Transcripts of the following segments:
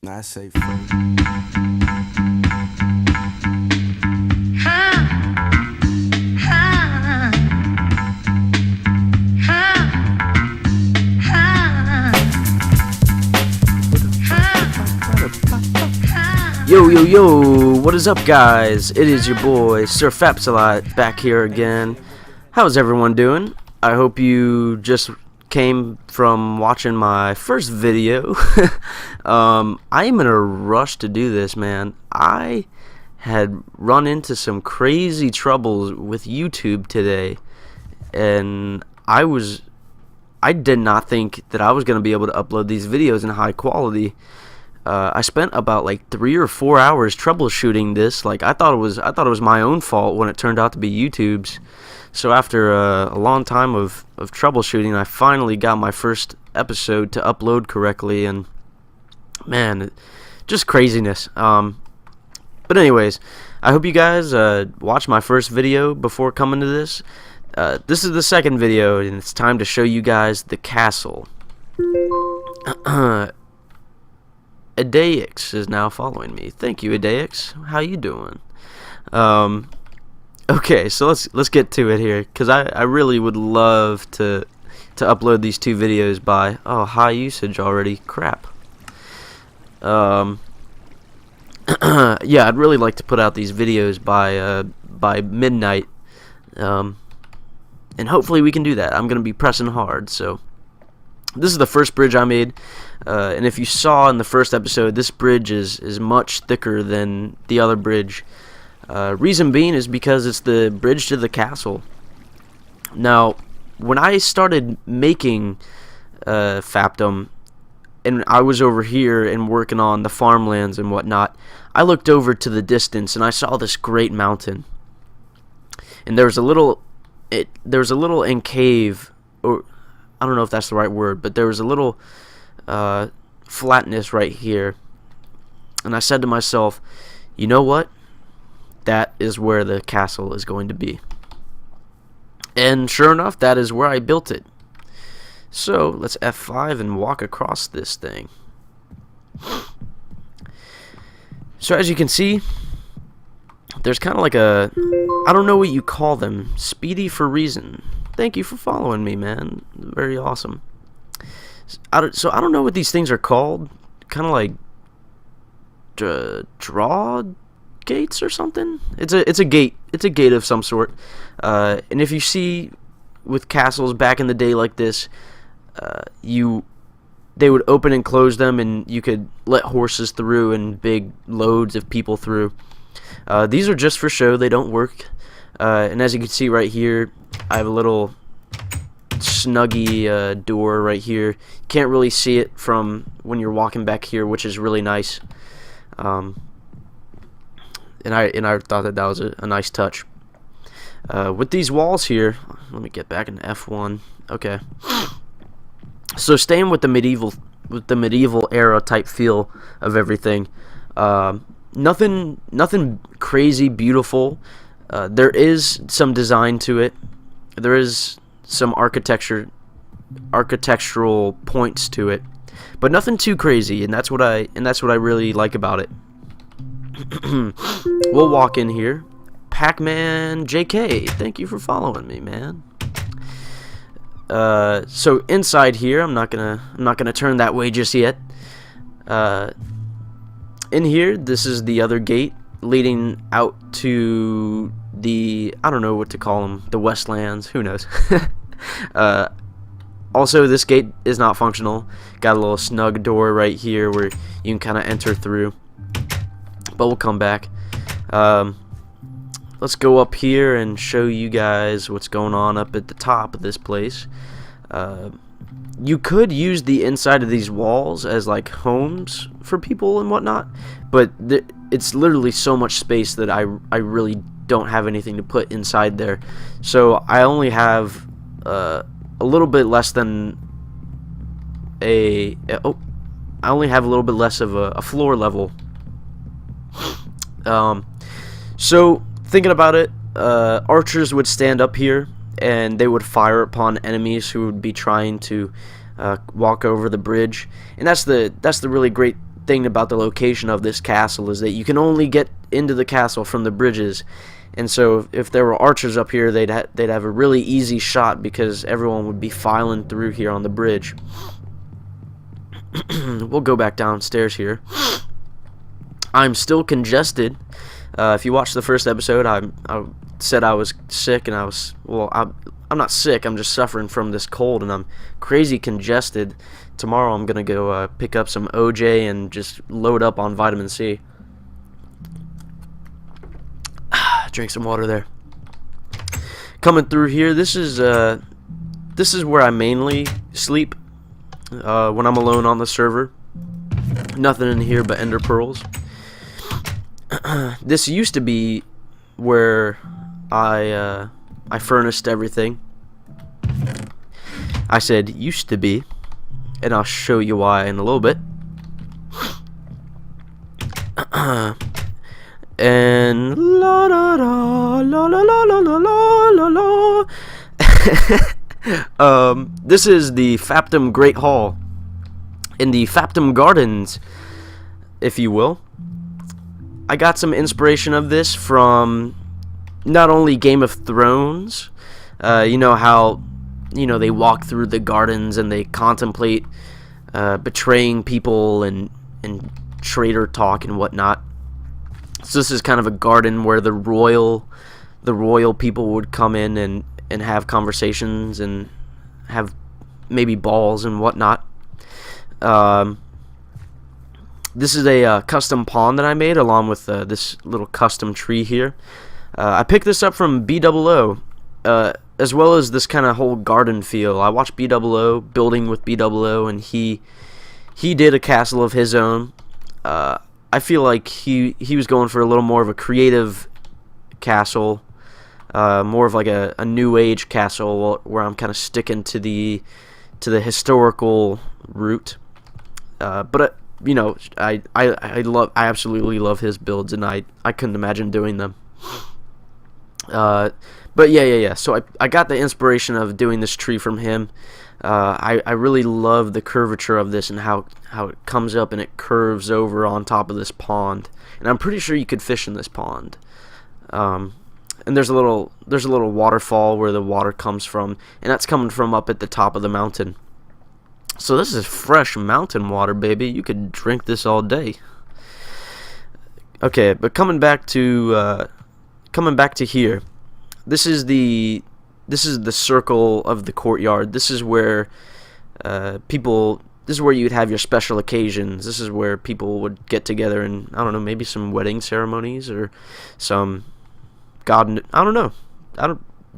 I say fuck. Yo, yo, yo, what is up, guys? It is your boy, Sir Fapisode, back here again. How's everyone doing? I hope you just came from watching my first video. I am in a rush to do this, man. I had run into some crazy troubles with YouTube today, and I did not think that I was going to be able to upload these videos in high quality. I spent about like 3 or 4 hours troubleshooting this. Like I thought it was my own fault when it turned out to be YouTube's. So after a long time of troubleshooting, I finally got my first episode to upload correctly, and man, just craziness. But anyways, I hope you guys watched my first video before coming to this. This is the second video, and it's time to show you guys the castle. Adaix is now following me. Thank you, Adaix. How you doing? Okay, so let's get to it here, because I really would love to upload these two videos by high usage already. Crap. Yeah, I'd really like to put out these videos by midnight. And hopefully we can do that. I'm gonna be pressing hard. So this is the first bridge I made, and if you saw in the first episode, this bridge is much thicker than the other bridge. Reason being is because it's the bridge to the castle. Now, when I started making Fapdom, and I was over here and working on the farmlands and whatnot, I looked over to the distance and I saw this great mountain, and there was a little enclave, or I don't know if that's the right word, but there was a little flatness right here, and I said to myself, you know what? That is where the castle is going to be. And sure enough, that is where I built it. So let's F5 and walk across this thing. So as you can see, there's kind of like a, I don't know what you call them, speedy for reason. Thank you for following me, man. Very awesome. So I don't know what these things are called. Kind of like draw gates or something. It's a gate. It's a gate of some sort. And if you see with castles back in the day like this, they would open and close them, and you could let horses through and big loads of people through. These are just for show. They don't work. And as you can see right here, I have a little snuggy door right here. You can't really see it from when you're walking back here, which is really nice. And I thought that was a nice touch. With these walls here, let me get back into F1. Okay. So staying with the medieval era type feel of everything. Nothing crazy beautiful. There is some design to it. There is some architectural points to it, but nothing too crazy, and that's what I really like about it. We'll walk in here. Pac-Man JK, thank you for following me, man. So inside here, I'm not gonna turn that way just yet. In here, this is the other gate leading out to the, I don't know what to call them, the Westlands, who knows. Also, this gate is not functional. Got a little snug door right here where you can kind of enter through, but we'll come back. Let's go up here and show you guys what's going on up at the top of this place. You could use the inside of these walls as like homes for people and whatnot, but it's literally so much space that I really don't have anything to put inside there. So I only have a little bit less than I only have a little bit less of a floor level. So thinking about it, archers would stand up here and they would fire upon enemies who would be trying to walk over the bridge. And that's the really great thing about the location of this castle is that you can only get into the castle from the bridges. And so if there were archers up here, they'd have a really easy shot because everyone would be filing through here on the bridge. We'll go back downstairs here. I'm still congested. If you watched the first episode, I said I was sick, and I'm not sick. I'm just suffering from this cold, and I'm crazy congested. Tomorrow I'm gonna go pick up some OJ and just load up on vitamin C. Drink some water there. Coming through here, this is where I mainly sleep when I'm alone on the server. Nothing in here but ender pearls. This used to be where I furnished everything. I said used to be, and I'll show you why in a little bit. And la la la la la la la la la la. This is the Fapdom Great Hall in the Fapdom Gardens, if you will. I got some inspiration of this from not only Game of Thrones. You know how they walk through the gardens and they contemplate betraying people and traitor talk and whatnot. So this is kind of a garden where the royal people would come in and have conversations and have maybe balls and whatnot. This is a custom pond that I made along with this little custom tree here. I picked this up from BOO, as well as this kind of whole garden feel. I watched BOO building with BOO, and he did a castle of his own. I feel like he was going for a little more of a creative castle, more of like a new age castle, where I'm kind of sticking to the historical route. But I absolutely love his builds, and I couldn't imagine doing them. But yeah. So I got the inspiration of doing this tree from him. I really love the curvature of this and how it comes up and it curves over on top of this pond. And I'm pretty sure you could fish in this pond. And there's a little waterfall where the water comes from, and that's coming from up at the top of the mountain. So this is fresh mountain water, baby. You could drink this all day. Okay, but coming back to here. This is the circle of the courtyard. This is where this is where you'd have your special occasions. This is where people would get together and, I don't know, maybe some wedding ceremonies or some I don't know.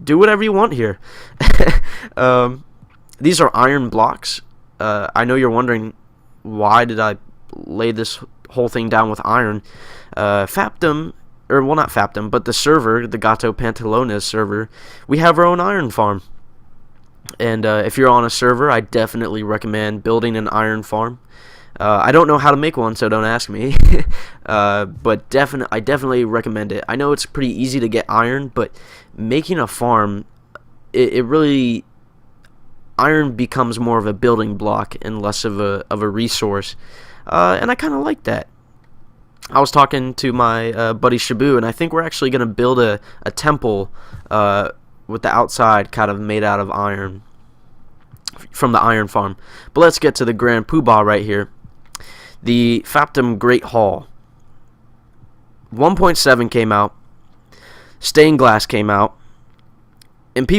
Do whatever you want here. These are iron blocks. I know you're wondering, why did I lay this whole thing down with iron? Fapdom, or well, not Fapdom, but the server, the Gato Pantalones server, we have our own iron farm. And if you're on a server, I definitely recommend building an iron farm. I don't know how to make one, so don't ask me. But I definitely recommend it. I know it's pretty easy to get iron, but making a farm, it really, iron becomes more of a building block and less of a resource. And I kind of like that. I was talking to my buddy Shabu, and I think we're actually going to build a temple with the outside kind of made out of iron from the iron farm. But let's get to the grand poobah right here. The Fapdom Great Hall. 1.7 came out. Stained Glass came out. And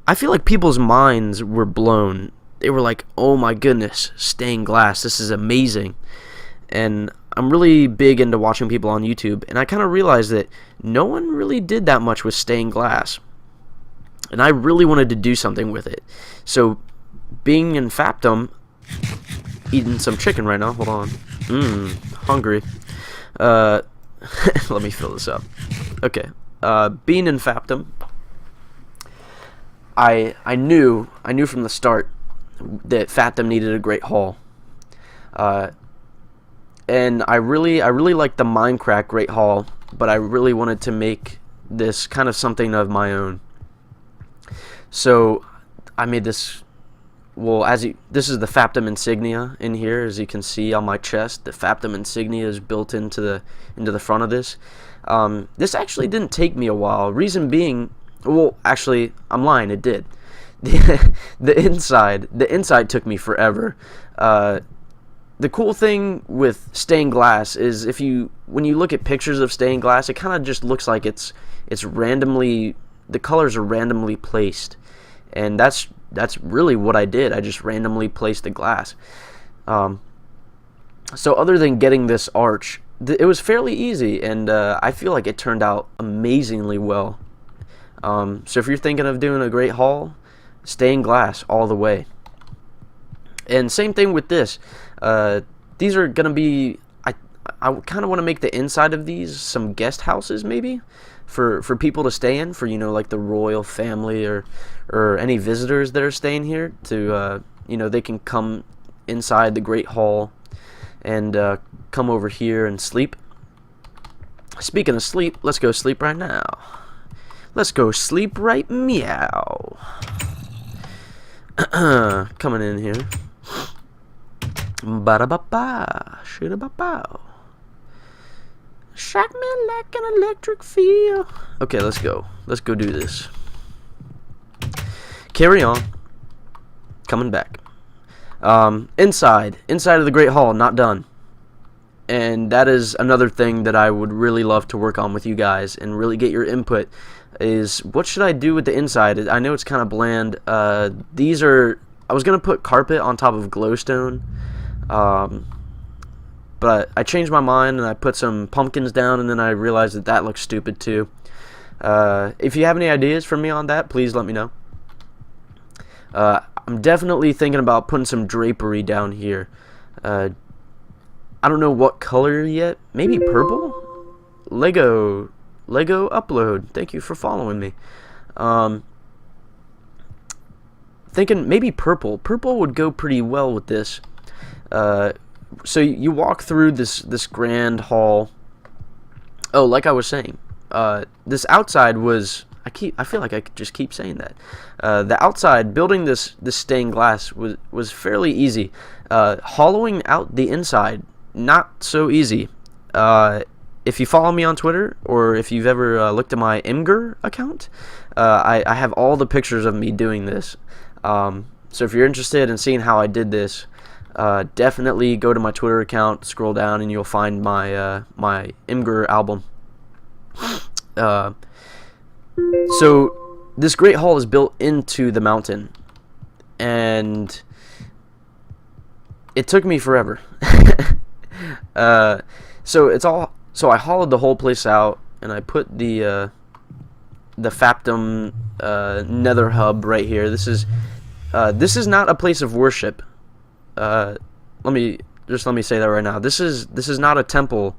I feel like people's minds were blown. They were like, oh my goodness, Stained Glass, this is amazing. And I'm really big into watching people on YouTube, and I kind of realized that no one really did that much with Stained Glass. And I really wanted to do something with it. So, being in Fapdom, eating some chicken right now, hold on. Hungry. Let me fill this up. Okay. Being in Fapdom, I knew from the start that Fapdom needed a great hall. And I really liked the Minecraft Great Hall, but I really wanted to make this kind of something of my own. So I made this well, this is the Fapdom insignia in here, as you can see on my chest. The Fapdom insignia is built into the front of this. This actually didn't take me a while. Reason being, well, actually, I'm lying. It did. The inside took me forever. The cool thing with stained glass is when you look at pictures of stained glass, it kind of just looks like it's randomly, the colors are randomly placed, and that's really what I did. I just randomly placed the glass. So other than getting this arch, it was fairly easy, and I feel like it turned out amazingly well. So if you're thinking of doing a great haul, stained glass all the way. And same thing with this. These are gonna be, I kind of want to make the inside of these some guest houses, maybe for people to stay in, for like the royal family or any visitors that are staying here, to they can come inside the Great Hall and come over here and sleep. Speaking of sleep, let's go sleep right now. Let's go sleep right meow. Coming in here. Ba-da-ba-ba, shoo-da-ba-bow. Shock me like an electric feel. Okay, let's go. Let's go do this. Carry on. Coming back. Inside of the Great Hall, not done. And that is another thing that I would really love to work on with you guys and really get your input, is what should I do with the inside? I know it's kind of bland. I was going to put carpet on top of glowstone, but I changed my mind and I put some pumpkins down, and then I realized that looks stupid too. If you have any ideas for me on that, please let me know. I'm definitely thinking about putting some drapery down here. I don't know what color yet. Maybe purple? Lego upload. Thank you for following me. Thinking maybe purple. Purple would go pretty well with this. So you walk through this grand hall. Oh, like I was saying, this outside was, I feel like I could just keep saying that. The outside, building this stained glass was fairly easy. Hollowing out the inside, not so easy. If you follow me on Twitter, or if you've ever looked at my Imgur account, I have all the pictures of me doing this. So if you're interested in seeing how I did this, definitely go to my Twitter account, scroll down, and you'll find my my Imgur album. So this Great Hall is built into the mountain, and it took me forever. So I hollowed the whole place out, and I put the Fapdom nether hub right here. This is not a place of worship. Let me say that right now. This is not a temple.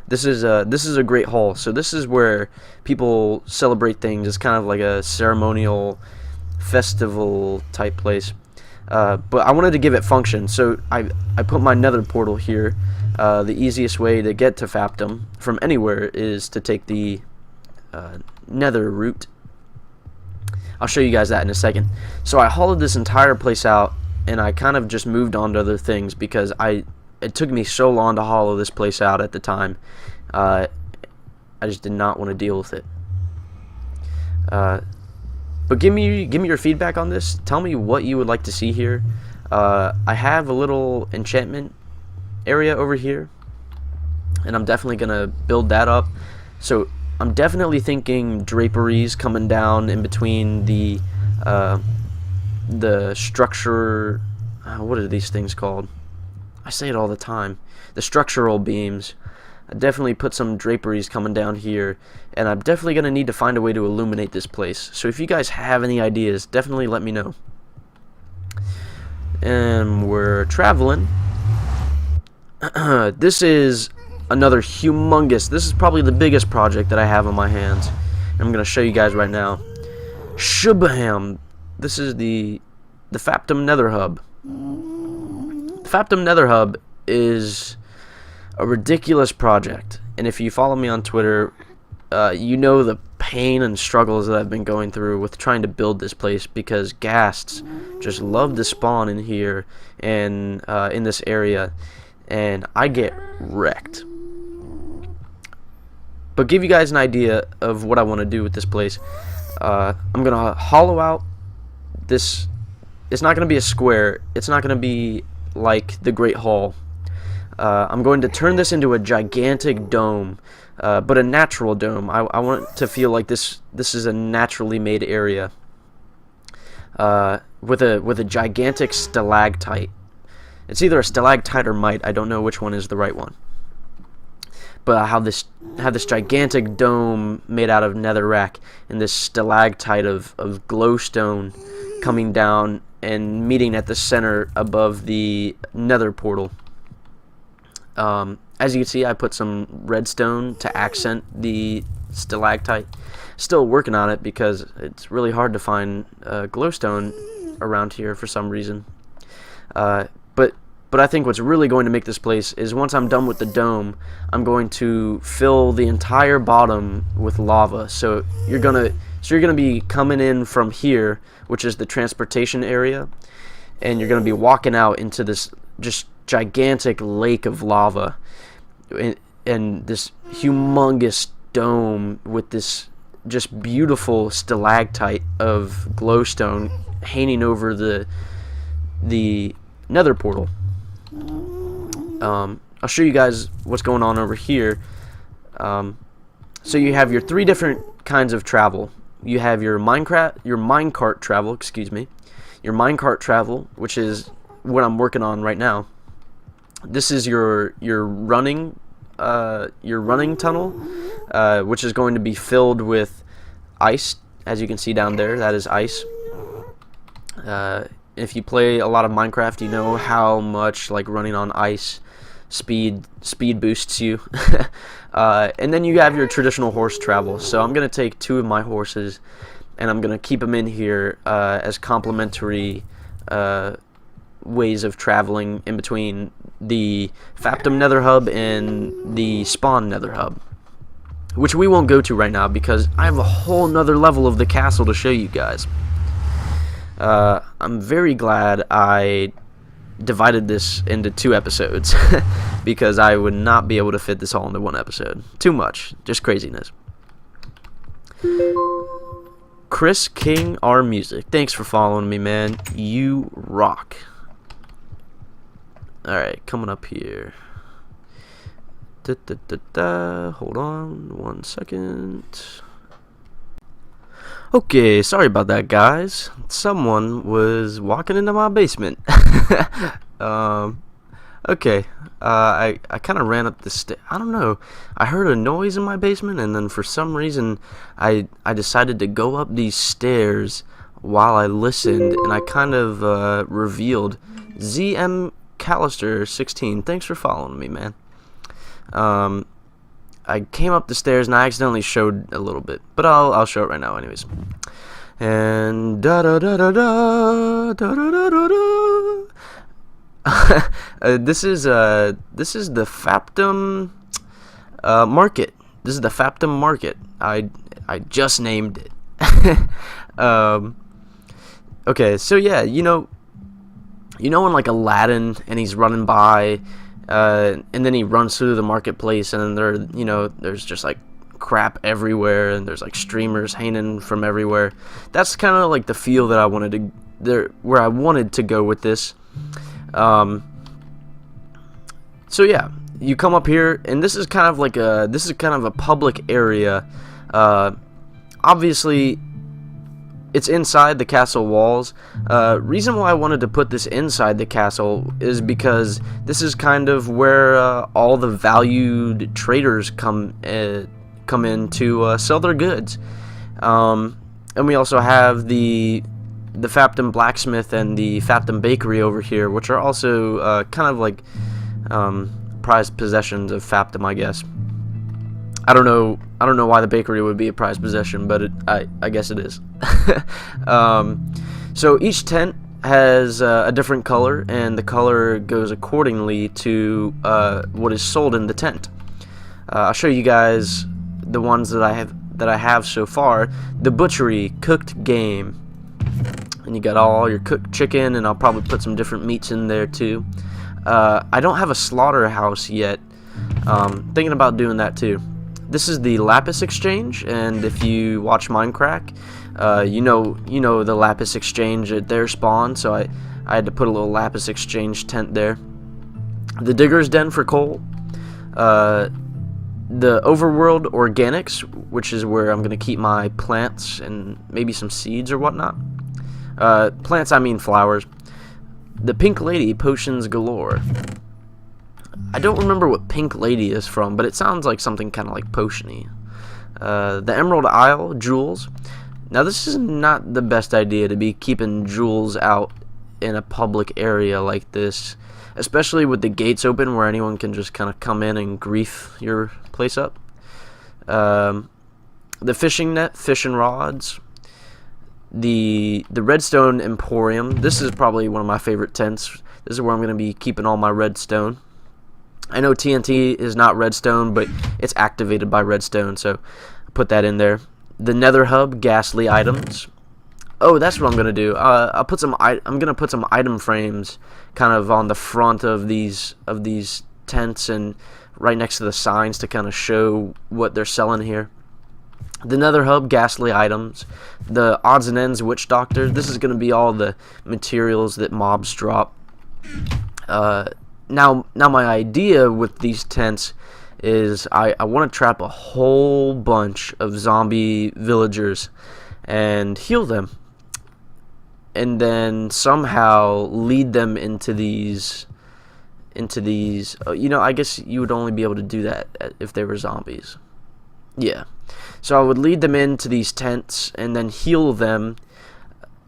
This is a Great Hall. So this is where people celebrate things. It's kind of like a ceremonial festival type place. But I wanted to give it function, so I put my nether portal here. The easiest way to get to Fapdom from anywhere is to take the nether route. I'll show you guys that in a second. So I hollowed this entire place out, and I kind of just moved on to other things because it took me so long to hollow this place out at the time. I just did not want to deal with it. But give me your feedback on this. Tell me what you would like to see here. I have a little enchantment area over here, and I'm definitely gonna build that up. So I'm definitely thinking draperies coming down in between the structure. What are these things called? I say it all the time. The structural beams. I definitely put some draperies coming down here, and I'm definitely going to need to find a way to illuminate this place. So if you guys have any ideas, definitely let me know. And we're traveling. This is another humongous, this is probably the biggest project that I have on my hands. I'm going to show you guys right now. Shabam! This is the Fapdom Nether Hub. The Fapdom Nether Hub is a ridiculous project, and if you follow me on Twitter, you know the pain and struggles that I've been going through with trying to build this place, because ghasts just love to spawn in here and in this area, and I get wrecked. But give you guys an idea of what I want to do with this place. I'm gonna hollow out this. It's not gonna be a square. It's not gonna be like the Great Hall. I'm going to turn this into a gigantic dome, but a natural dome. I want it to feel like this is a naturally made area, with a gigantic stalactite. It's either a stalactite or mite. I don't know which one is the right one. But I have this gigantic dome made out of netherrack, and this stalactite of glowstone coming down and meeting at the center above the nether portal. As you can see, I put some redstone to accent the stalactite. Still working on it because it's really hard to find glowstone around here for some reason. But I think what's really going to make this place is, once I'm done with the dome, I'm going to fill the entire bottom with lava. So you're gonna be coming in from here, which is the transportation area, and you're gonna be walking out into this just gigantic lake of lava, and this humongous dome with this just beautiful stalactite of glowstone hanging over the nether portal. I'll show you guys what's going on over here. So you have your three different kinds of travel. You have your minecart travel, your minecart travel, which is what I'm working on right now. This is your running tunnel, which is going to be filled with ice. As you can see down there, that is ice. If you play a lot of Minecraft, you know how much like running on ice speed boosts you. And then you have your traditional horse travel. So I'm gonna take two of my horses, and I'm gonna keep them in here as complementary ways of traveling in between the Fapdom Nether Hub and the Spawn Nether Hub, which we won't go to right now because I have a whole nother level of the castle to show you guys. I'm very glad I divided this into 2 episodes because I would not be able to fit this all into 1 episode. Too much. Just craziness. Chris King R Music. Thanks for following me, man. You rock. Alright, coming up here. Hold on 1 second. Okay, sorry about that, guys. Someone was walking into my basement. Okay, I kind of ran up the stairs. I don't know. I heard a noise in my basement, and then for some reason, I decided to go up these stairs while I listened, and I kind of revealed ZM Callister 16. Thanks for following me, man. I came up the stairs and I accidentally showed a little bit, but I'll show it right now anyways. And da da da da da da da da da. This is the Fapdom Market. This is the Fapdom Market. I just named it. Okay, so yeah, you know when like Aladdin and he's running by. And then he runs through the marketplace, and there's just like crap everywhere, and there's like streamers hanging from everywhere. That's kind of like the feel that I wanted to go with this. So yeah, you come up here, and this is kind of a public area. Obviously, it's inside the castle walls. Reason why I wanted to put this inside the castle is because this is kind of where all the valued traders come in to sell their goods. And we also have the Fapdom Blacksmith and the Fapdom Bakery over here, which are also kind of like prized possessions of Fapdom, I guess. I don't know why the bakery would be a prized possession, but I guess it is. So each tent has a different color, and the color goes accordingly to what is sold in the tent. I'll show you guys the ones that I have that I have so far, the butchery, cooked game. And you got all your cooked chicken, and I'll probably put some different meats in there too. I don't have a slaughterhouse yet. Thinking about doing that too. This is the Lapis Exchange, and if you watch Minecraft, you know the Lapis Exchange at their spawn, so I had to put a little Lapis Exchange tent there. The Digger's Den for coal. The Overworld Organics, which is where I'm going to keep my plants and maybe some seeds or whatnot. Plants, I mean flowers. The Pink Lady Potions Galore. I don't remember what Pink Lady is from, but it sounds like something kind of like potiony. The Emerald Isle Jewels. Now this is not the best idea to be keeping jewels out in a public area like this, especially with the gates open where anyone can just kind of come in and grief your place up. The Fishing Net, Fishing Rods. The Redstone Emporium. This is probably one of my favorite tents. This is where I'm going to be keeping all my redstone. I know TNT is not redstone, but it's activated by redstone, so I put that in there. The Nether Hub, Ghastly Items. Oh, that's what I'm gonna do. I'm gonna put some item frames kind of on the front of these tents and right next to the signs to kind of show what they're selling here. The Nether Hub, Ghastly Items. The Odds and Ends Witch Doctor. This is gonna be all the materials that mobs drop. Now my idea with these tents is I want to trap a whole bunch of zombie villagers and heal them, and then somehow lead them into these I guess you would only be able to do that if they were zombies. Yeah, so I would lead them into these tents and then heal them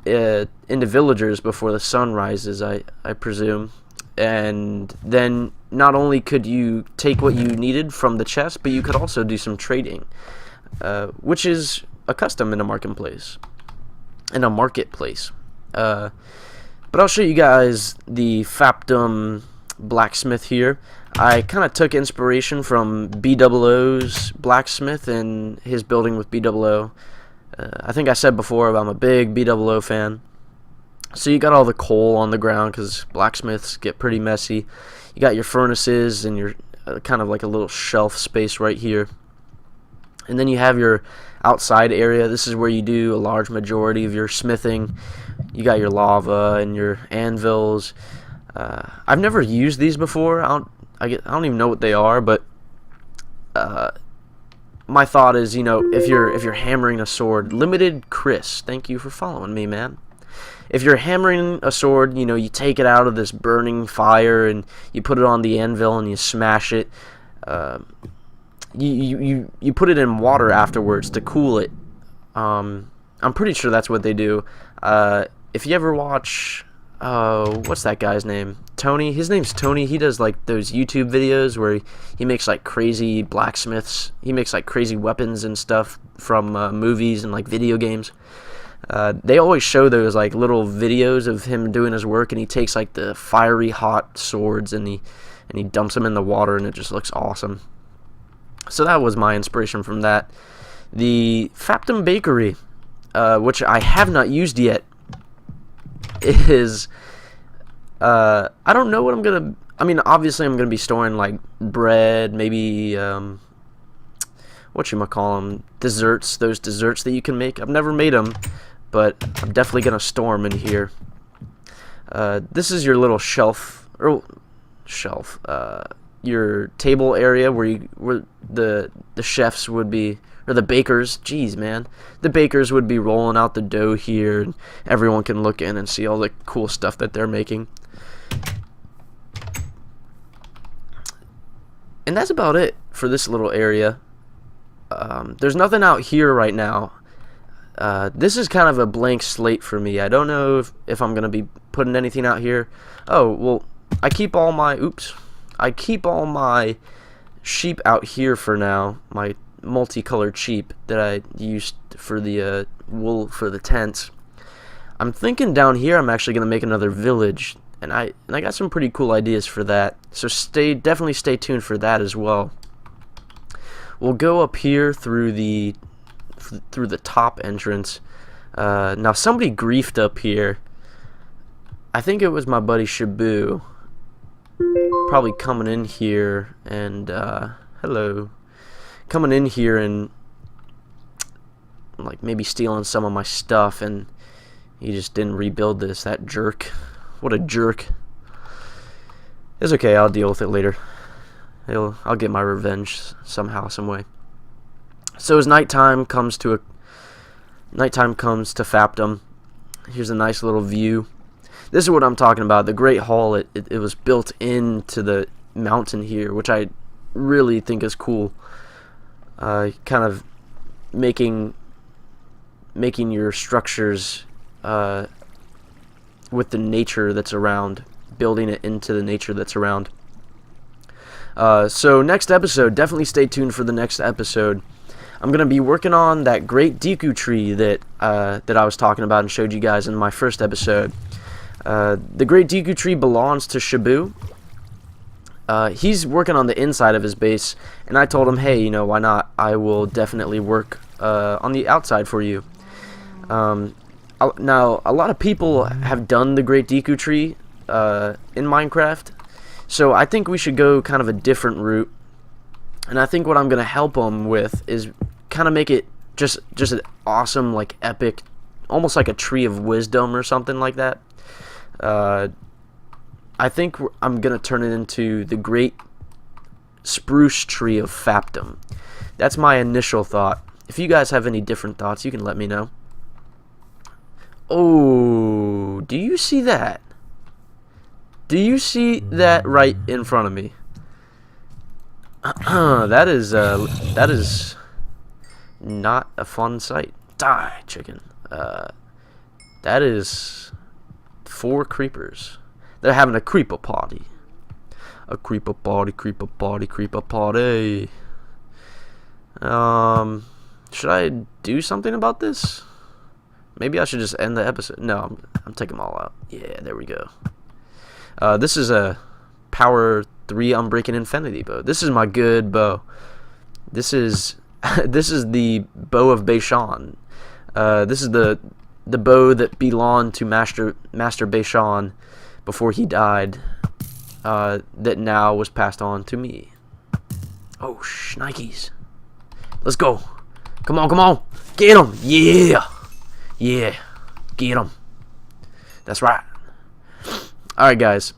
into villagers before the sun rises, I presume. And then not only could you take what you needed from the chest, but you could also do some trading, which is a custom in a marketplace. But I'll show you guys the Fapdom blacksmith here. I kind of took inspiration from BOO's blacksmith and his building with BOO. I think I said before I'm a big BOO fan. So you got all the coal on the ground because blacksmiths get pretty messy. You got your furnaces and your kind of like a little shelf space right here. And then you have your outside area. This is where you do a large majority of your smithing. You got your lava and your anvils. I've never used these before. I don't even know what they are, but my thought is, if you're hammering a sword, Limited Chris, thank you for following me, man. If you're hammering a sword, you take it out of this burning fire and you put it on the anvil and you smash it. You put it in water afterwards to cool it. I'm pretty sure that's what they do. If you ever watch, what's that guy's name? Tony. His name's Tony. He does like those YouTube videos where he makes like crazy blacksmiths. He makes like crazy weapons and stuff from movies and like video games. They always show those like little videos of him doing his work, and he takes like the fiery hot swords and he dumps them in the water, and it just looks awesome. So that was my inspiration from that. The Fapdom Bakery, which I have not used yet, is I don't know what obviously I'm gonna be storing like bread, maybe desserts, those desserts that you can make. I've never made them, but I'm definitely gonna store them in here. This is your little your table area where the chefs would be, or the bakers. Jeez, man, the bakers would be rolling out the dough here, and everyone can look in and see all the cool stuff that they're making. And that's about it for this little area. There's nothing out here right now. This is kind of a blank slate for me. I don't know if I'm gonna be putting anything out here. Oh, well, I keep all my sheep out here for now. My multicolored sheep that I used for the wool for the tents. I'm thinking down here I'm actually gonna make another village, and I got some pretty cool ideas for that. So definitely stay tuned for that as well. We'll go up here through the through the top entrance. Now somebody griefed up here. I think it was my buddy Shabu. Probably coming in here and hello. Coming in here and like maybe stealing some of my stuff, and he just didn't rebuild this. That jerk. What a jerk. It's okay, I'll deal with it later. I'll get my revenge somehow, some way. So as nighttime comes to Fapdom, here's a nice little view. This is what I'm talking about. The Great Hall, it was built into the mountain here, which I really think is cool. Kind of making your structures with the nature that's around, building it into the nature that's around. So next episode, definitely stay tuned for the next episode. I'm going to be working on that great Deku tree that I was talking about and showed you guys in my first episode. The great Deku tree belongs to Shabu. He's working on the inside of his base, and I told him, hey, you know, why not? I will definitely work on the outside for you. Now, a lot of people have done the great Deku tree in Minecraft, so I think we should go kind of a different route. And I think what I'm going to help them with is kind of make it just an awesome, like, epic, almost like a tree of wisdom or something like that. I think I'm going to turn it into the great spruce tree of Fapdom. That's my initial thought. If you guys have any different thoughts, you can let me know. Oh, do you see that? Do you see that right in front of me? That is not a fun sight. Die, chicken. That is 4 creepers. They're having a creeper party. A creeper party, creeper party, creeper party. Should I do something about this? Maybe I should just end the episode. No, I'm taking them all out. Yeah, there we go. This is a Power 3 Unbreaking Infinity bow. This is my good bow. This is the bow of Beishan. This is the bow that belonged to Master Beishan before he died. That now was passed on to me. Oh, shnikes. Let's go. Come on, come on. Get him. Yeah. Yeah. Get him. That's right. Alright, guys.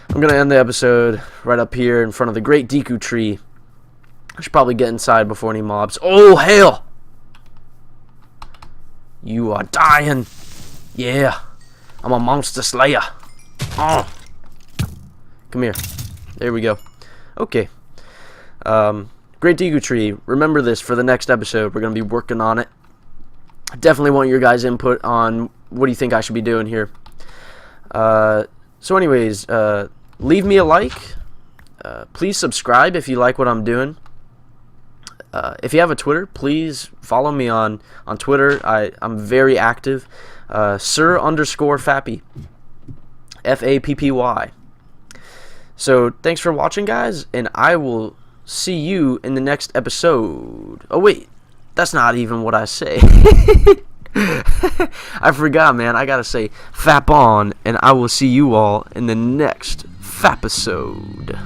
I'm going to end the episode right up here in front of the great Deku tree. I should probably get inside before any mobs. Oh, hell! You are dying. Yeah. I'm a monster slayer. Oh. Come here. There we go. Okay. Great Deku tree. Remember this for the next episode. We're going to be working on it. I definitely want your guys' input on what do you think I should be doing here. So anyways, leave me a like. Please subscribe if you like what I'm doing. If you have a Twitter, please follow me on Twitter. I'm very active. Sir_Fappy. Fappy. So thanks for watching, guys, and I will see you in the next episode. Oh wait, that's not even what I say. I forgot, man. I gotta say Fap on, and I will see you all in the next Fapisode.